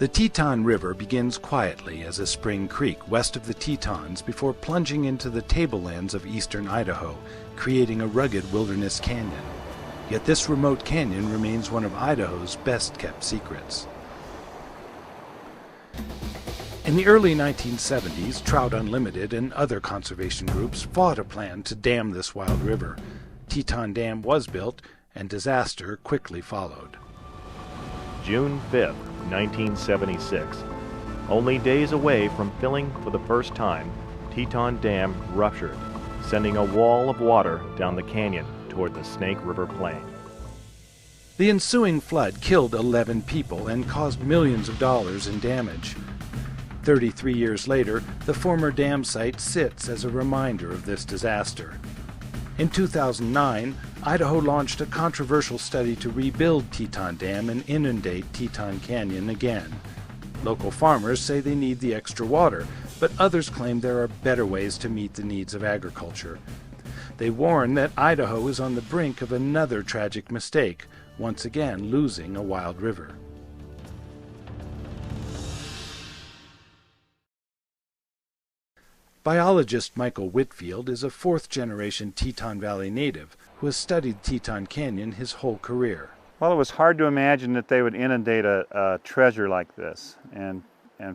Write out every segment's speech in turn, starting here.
The Teton River begins quietly as a spring creek west of the Tetons before plunging into the tablelands of eastern Idaho, creating a rugged wilderness canyon. Yet this remote canyon remains one of Idaho's best-kept secrets. In the early 1970s, Trout Unlimited and other conservation groups fought a plan to dam this wild river. Teton Dam was built, and disaster quickly followed. June 5th, 1976. Only days away from filling for the first time, Teton Dam ruptured, sending a wall of water down the canyon toward the Snake River Plain. The ensuing flood killed 11 people and caused millions of dollars in damage. 33 years later, the former dam site sits as a reminder of this disaster. In 2009, Idaho launched a controversial study to rebuild Teton Dam and inundate Teton Canyon again. Local farmers say they need the extra water, but others claim there are better ways to meet the needs of agriculture. They warn that Idaho is on the brink of another tragic mistake, once again losing a wild river. Biologist Michael Whitfield is a fourth-generation Teton Valley native who has studied Teton Canyon his whole career. Well, it was hard to imagine that they would inundate a treasure like this, and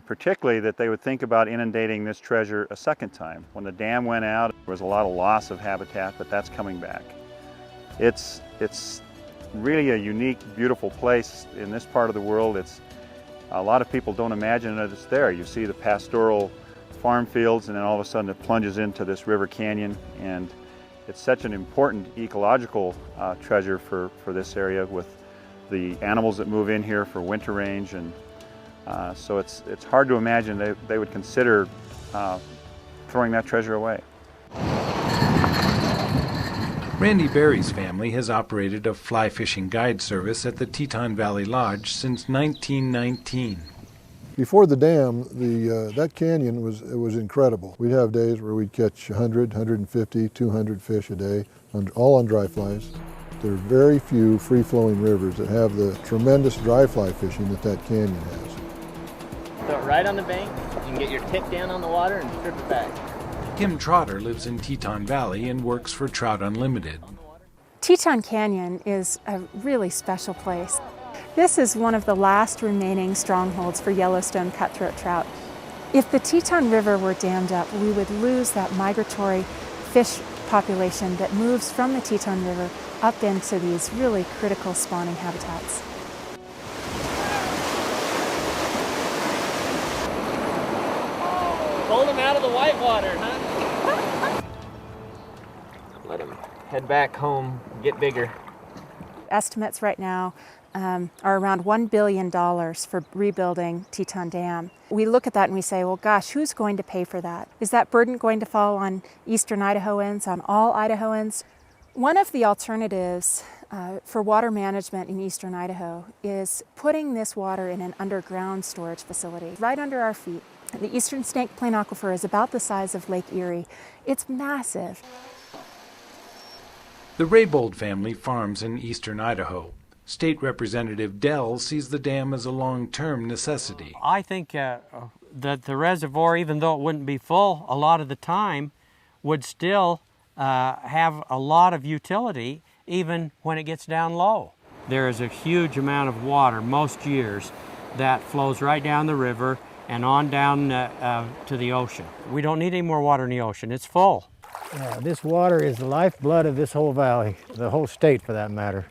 particularly that they would think about inundating this treasure a second time. When the dam went out, there was a lot of loss of habitat, but that's coming back. It's really a unique, beautiful place in this part of the world. A lot of people don't imagine that it's there. You see the pastoral farm fields, and then all of a sudden it plunges into this river canyon, and it's such an important ecological treasure for this area with the animals that move in here for winter range, and so it's hard to imagine they would consider throwing that treasure away. Randy Berry's family has operated a fly fishing guide service at the Teton Valley Lodge since 1919. Before the dam, that canyon was incredible. We'd have days where we'd catch 100, 150, 200 fish a day, all on dry flies. There are very few free-flowing rivers that have the tremendous dry fly fishing that canyon has. Throw it right on the bank, you can get your tip down on the water and strip it back. Kim Trotter lives in Teton Valley and works for Trout Unlimited. Teton Canyon is a really special place. This is one of the last remaining strongholds for Yellowstone cutthroat trout. If the Teton River were dammed up, we would lose that migratory fish population that moves from the Teton River up into these really critical spawning habitats. Hold them out of the whitewater, huh? Let them head back home, get bigger. Estimates right now are around $1 billion for rebuilding Teton Dam. We look at that and we say, well, gosh, who's going to pay for that? Is that burden going to fall on eastern Idahoans, on all Idahoans? One of the alternatives for water management in eastern Idaho is putting this water in an underground storage facility right under our feet. The Eastern Snake Plain Aquifer is about the size of Lake Erie. It's massive. The Raybould family farms in eastern Idaho. State Representative Dell sees the dam as a long-term necessity. I think that the reservoir, even though it wouldn't be full a lot of the time, would still have a lot of utility even when it gets down low. There is a huge amount of water most years that flows right down the river and on down to the ocean. We don't need any more water in the ocean. It's full. Yeah, this water is the lifeblood of this whole valley, the whole state for that matter.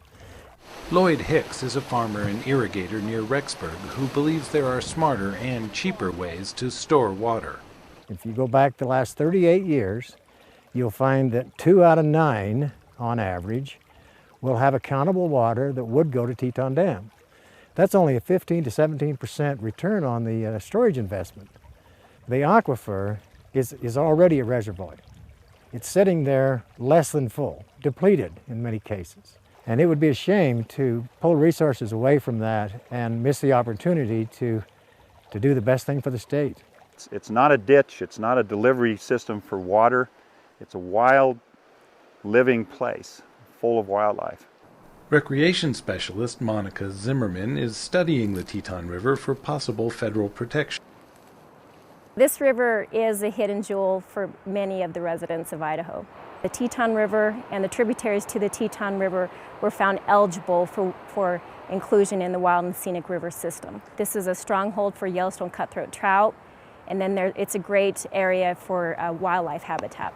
Lloyd Hicks is a farmer and irrigator near Rexburg who believes there are smarter and cheaper ways to store water. If you go back the last 38 years, you'll find that 2 out of 9, on average, will have accountable water that would go to Teton Dam. That's only a 15 to 17% return on the storage investment. The aquifer is already a reservoir. It's sitting there less than full, depleted in many cases. And it would be a shame to pull resources away from that and miss the opportunity to do the best thing for the state. It's not a ditch, it's not a delivery system for water. It's a wild, living place full of wildlife. Recreation specialist Monica Zimmerman is studying the Teton River for possible federal protection. This river is a hidden jewel for many of the residents of Idaho. The Teton River and the tributaries to the Teton River were found eligible for inclusion in the Wild and Scenic River System. This is a stronghold for Yellowstone cutthroat trout, and then it's a great area for wildlife habitat.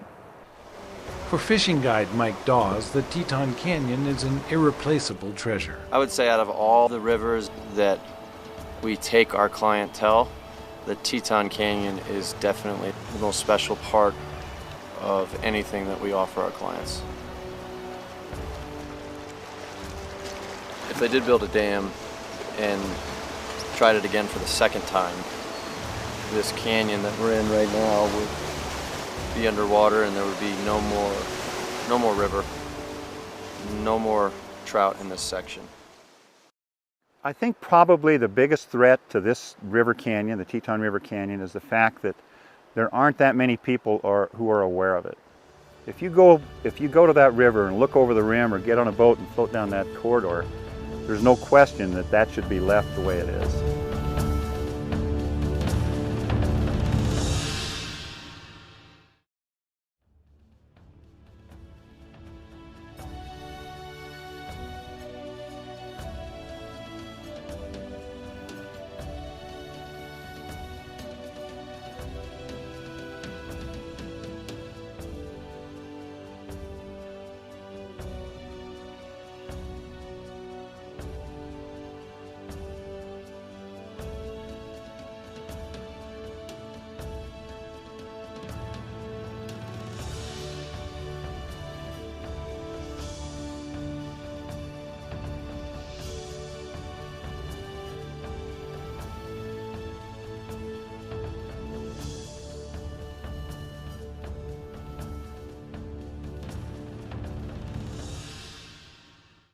For fishing guide Mike Dawes, the Teton Canyon is an irreplaceable treasure. I would say out of all the rivers that we take our clientele, the Teton Canyon is definitely the most special part of anything that we offer our clients. If they did build a dam and tried it again for the second time, this canyon that we're in right now would be underwater and there would be no more river, no more trout in this section. I think probably the biggest threat to this river canyon, the Teton River Canyon, is the fact that there aren't that many people who are aware of it. If you go to that river and look over the rim or get on a boat and float down that corridor, there's no question that that should be left the way it is.